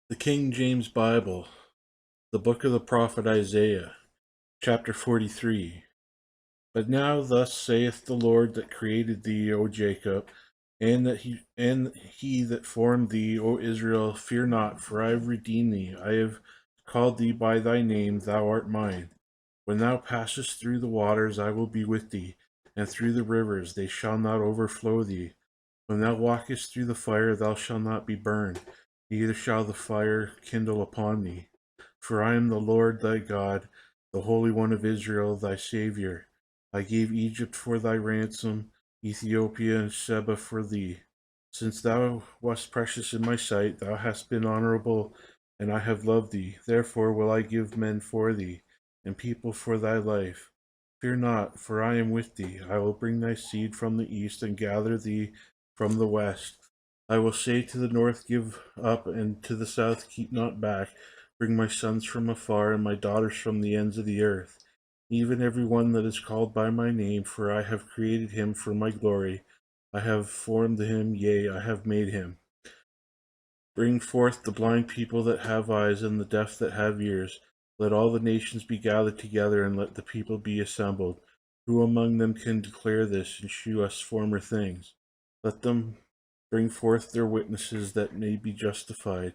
The King James Bible, the book of the prophet Isaiah, chapter 43. But now thus saith the Lord that created thee, O Jacob, and he that formed thee, O Israel, fear not, for I have redeemed thee. I have called thee by thy name, thou art mine. When thou passest through the waters, I will be with thee, and through the rivers, they shall not overflow thee. When thou walkest through the fire, thou shalt not be burned, neither shall the fire kindle upon thee. For I am the Lord thy God, the Holy One of Israel, thy Saviour. I gave Egypt for thy ransom, Ethiopia and Seba for thee. Since thou wast precious in my sight, thou hast been honorable, and I have loved thee. Therefore will I give men for thee, and people for thy life. Fear not, for I am with thee. I will bring thy seed from the east, and gather thee from the west. I will say to the north, give up, and to the south, keep not back. Bring my sons from afar, and my daughters from the ends of the earth, even every one that is called by my name, for I have created him for my glory. I have formed him, yea, I have made him. Bring forth the blind people that have eyes, and the deaf that have ears. Let all the nations be gathered together, and let the people be assembled. Who among them can declare this, and shew us former things? Let them bring forth their witnesses that may be justified,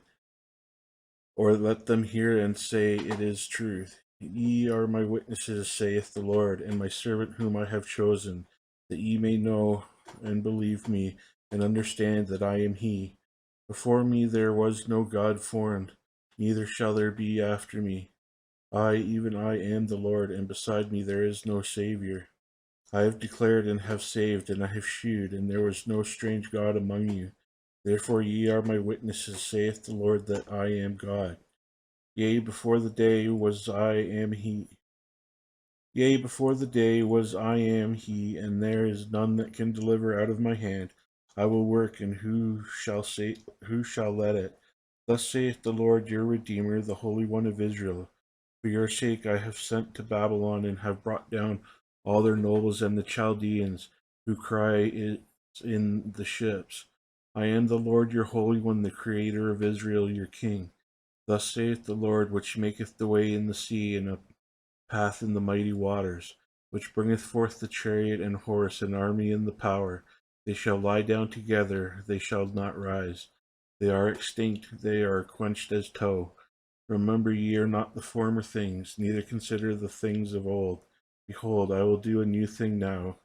or let them hear and say, it is truth. Ye are my witnesses, saith the Lord, and my servant whom I have chosen, that ye may know and believe me, and understand that I am he. Before me there was no God formed, neither shall there be after me. I, even I, am the Lord, and beside me there is no Saviour. I have declared and have saved, and I have shewed, and there was no strange God among you. Therefore ye are my witnesses, saith the Lord, that I am God. Yea, before the day was I am he. Yea, before the day was I am he, and there is none that can deliver out of my hand. I will work, and who shall let it? Thus saith the Lord your Redeemer, the Holy One of Israel. For your sake I have sent to Babylon, and have brought down all their nobles and the Chaldeans, who cry it in the ships. I am the Lord your Holy One, the Creator of Israel, your King. Thus saith the Lord, which maketh the way in the sea, and a path in the mighty waters, which bringeth forth the chariot and horse, and army in the power. They shall lie down together, they shall not rise. They are extinct, they are quenched as tow. Remember ye are not the former things, neither consider the things of old. Behold, I will do a new thing now.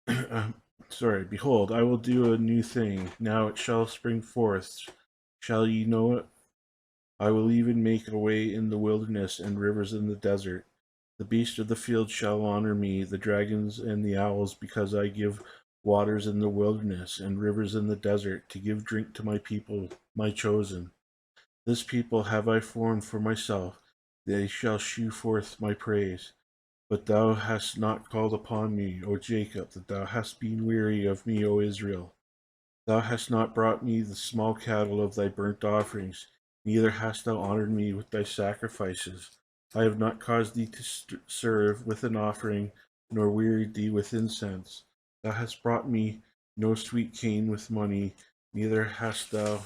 Behold, I will do a new thing. Now it shall spring forth. Shall ye know it? I will even make a way in the wilderness and rivers in the desert. The beasts of the field shall honor me, the dragons and the owls, because I give waters in the wilderness and rivers in the desert, to give drink to my people, my chosen. This people have I formed for myself, they shall shew forth my praise. But thou hast not called upon me, O Jacob, that thou hast been weary of me, O Israel. Thou hast not brought me the small cattle of thy burnt offerings, neither hast thou honored me with thy sacrifices. I have not caused thee to serve with an offering, nor wearied thee with incense. Thou hast brought me no sweet cane with money, neither hast thou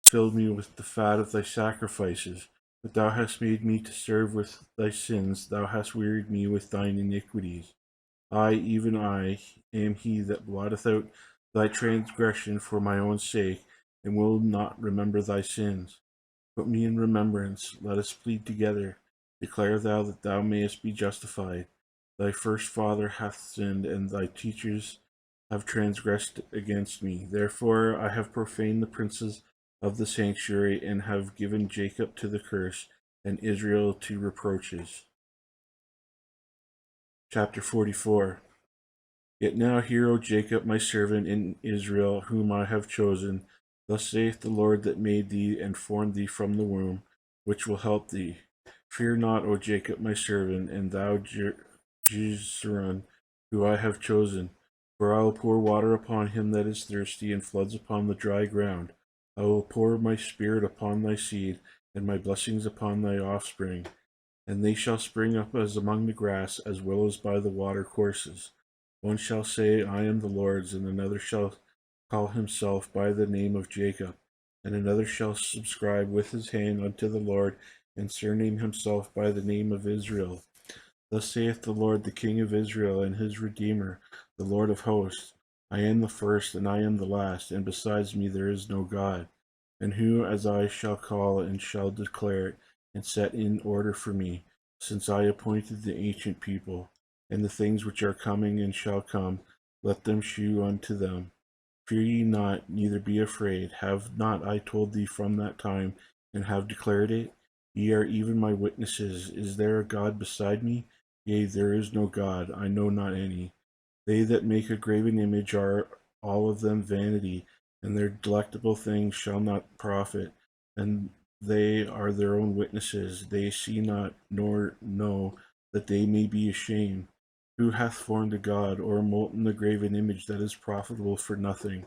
filled me with the fat of thy sacrifices. But thou hast made me to serve with thy sins, thou hast wearied me with thine iniquities. I, even I, am he that blotteth out thy transgression for my own sake, and will not remember thy sins. Put me in remembrance, let us plead together. Declare thou that thou mayest be justified. Thy first father hath sinned, and thy teachers have transgressed against me. Therefore I have profaned the princes of the sanctuary, and have given Jacob to the curse, and Israel to reproaches. Chapter 44. Yet now hear, O Jacob, my servant, in Israel, whom I have chosen. Thus saith the Lord that made thee and formed thee from the womb, which will help thee. Fear not, O Jacob, my servant, and thou, Jezreel, who I have chosen. For I will pour water upon him that is thirsty, and floods upon the dry ground. I will pour my spirit upon thy seed, and my blessings upon thy offspring. And they shall spring up as among the grass, as willows by the water courses. One shall say, I am the Lord's, and another shall call himself by the name of Jacob. and another shall subscribe with his hand unto the Lord, and surname himself by the name of Israel. Thus saith the Lord, the King of Israel, and his Redeemer, the Lord of hosts: I am the first, and I am the last, and besides me there is no God. And who as I shall call, and shall declare it, and set in order for me, since I appointed the ancient people, and the things which are coming and shall come, let them shew unto them. Fear ye not, neither be afraid. Have not I told thee from that time, and have declared it? Ye are even my witnesses. Is there a God beside me? Yea, there is no God, I know not any. They that make a graven image are all of them vanity, and their delectable things shall not profit. And they are their own witnesses. They see not, nor know, that they may be ashamed. Who hath formed a God, or molten a graven image that is profitable for nothing?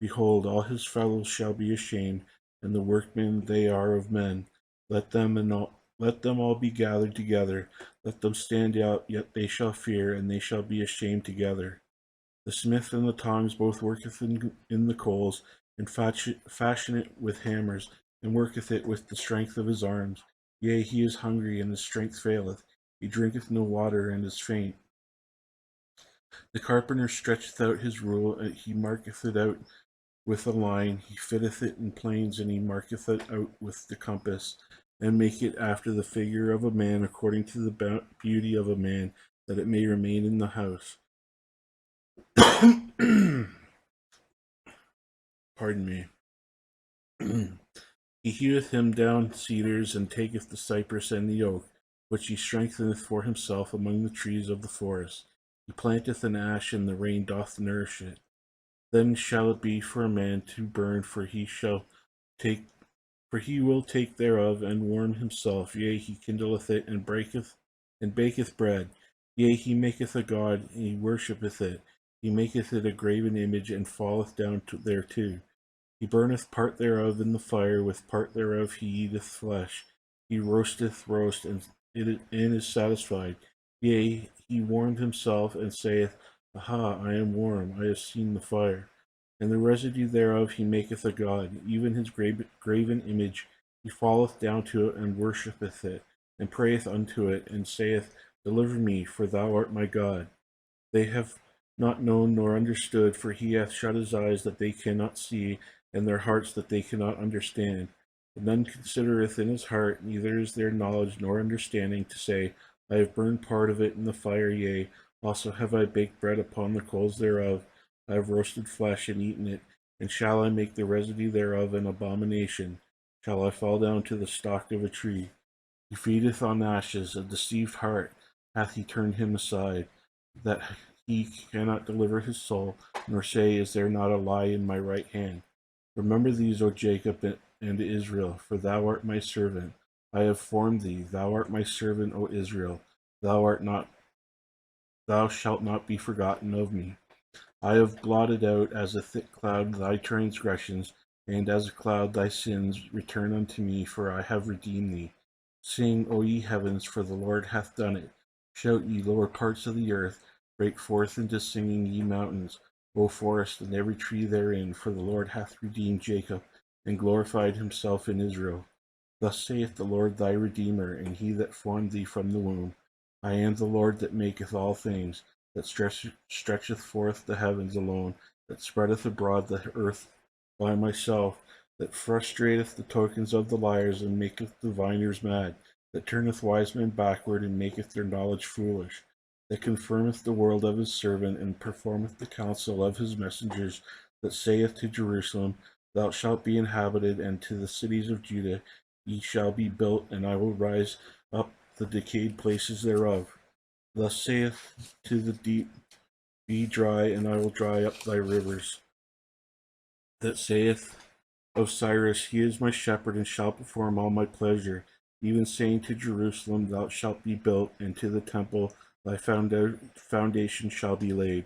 Behold, all his fellows shall be ashamed, and the workmen they are of men. Let them all be gathered together. Let them stand out, yet they shall fear, and they shall be ashamed together. The smith and the tongs both worketh in the coals, and fashion it with hammers, and worketh it with the strength of his arms. Yea, he is hungry, and his strength faileth. He drinketh no water, and is faint. The carpenter stretcheth out his rule, and he marketh it out with a line. He fitteth it in planes, and he marketh it out with the compass, and make it after the figure of a man, according to the beauty of a man, that it may remain in the house. Pardon me. He heweth him down cedars, and taketh the cypress and the oak, which he strengtheneth for himself among the trees of the forest. He planteth an ash, and the rain doth nourish it. Then shall it be for a man to burn, for he will take thereof, and warm himself. Yea, he kindleth it, and baketh bread. Yea, he maketh a god, and he worshippeth it. He maketh it a graven image, and falleth down thereto. He burneth part thereof in the fire, with part thereof he eateth flesh. He roasteth roast, and is satisfied. Yea, he warmed himself, and saith, Aha, I am warm, I have seen the fire. And the residue thereof he maketh a god, even his graven image. He falleth down to it, and worshippeth it, and prayeth unto it, and saith, Deliver me, for thou art my God. They have not known nor understood, for he hath shut his eyes that they cannot see, and their hearts that they cannot understand. And none considereth in his heart, neither is there knowledge nor understanding, to say, I have burned part of it in the fire, yea, also have I baked bread upon the coals thereof. I have roasted flesh and eaten it, and shall I make the residue thereof an abomination? Shall I fall down to the stalk of a tree? He feedeth on ashes, a deceived heart hath he turned him aside, that he cannot deliver his soul, nor say, Is there not a lie in my right hand? Remember these, O Jacob and Israel, for thou art my servant. I have formed thee. Thou art my servant, O Israel. Thou shalt not be forgotten of me. I have blotted out as a thick cloud thy transgressions, and as a cloud thy sins. Return unto me, for I have redeemed thee. Sing, O ye heavens, for the Lord hath done it. Shout, ye lower parts of the earth. Break forth into singing, ye mountains. O forest, and every tree therein, for the Lord hath redeemed Jacob, and glorified himself in Israel. Thus saith the Lord thy Redeemer, and he that formed thee from the womb. I am the Lord that maketh all things, that stretcheth forth the heavens alone, that spreadeth abroad the earth by myself, that frustrateth the tokens of the liars, and maketh diviners mad, that turneth wise men backward, and maketh their knowledge foolish, that confirmeth the word of his servant, and performeth the counsel of his messengers, that saith to Jerusalem, Thou shalt be inhabited, and to the cities of Judah, Ye shall be built, and I will rise up the decayed places thereof. Thus saith to the deep, Be dry, and I will dry up thy rivers. That saith of Cyrus, He is my shepherd, and shall perform all my pleasure. Even saying to Jerusalem, Thou shalt be built, and to the temple thy foundation shall be laid.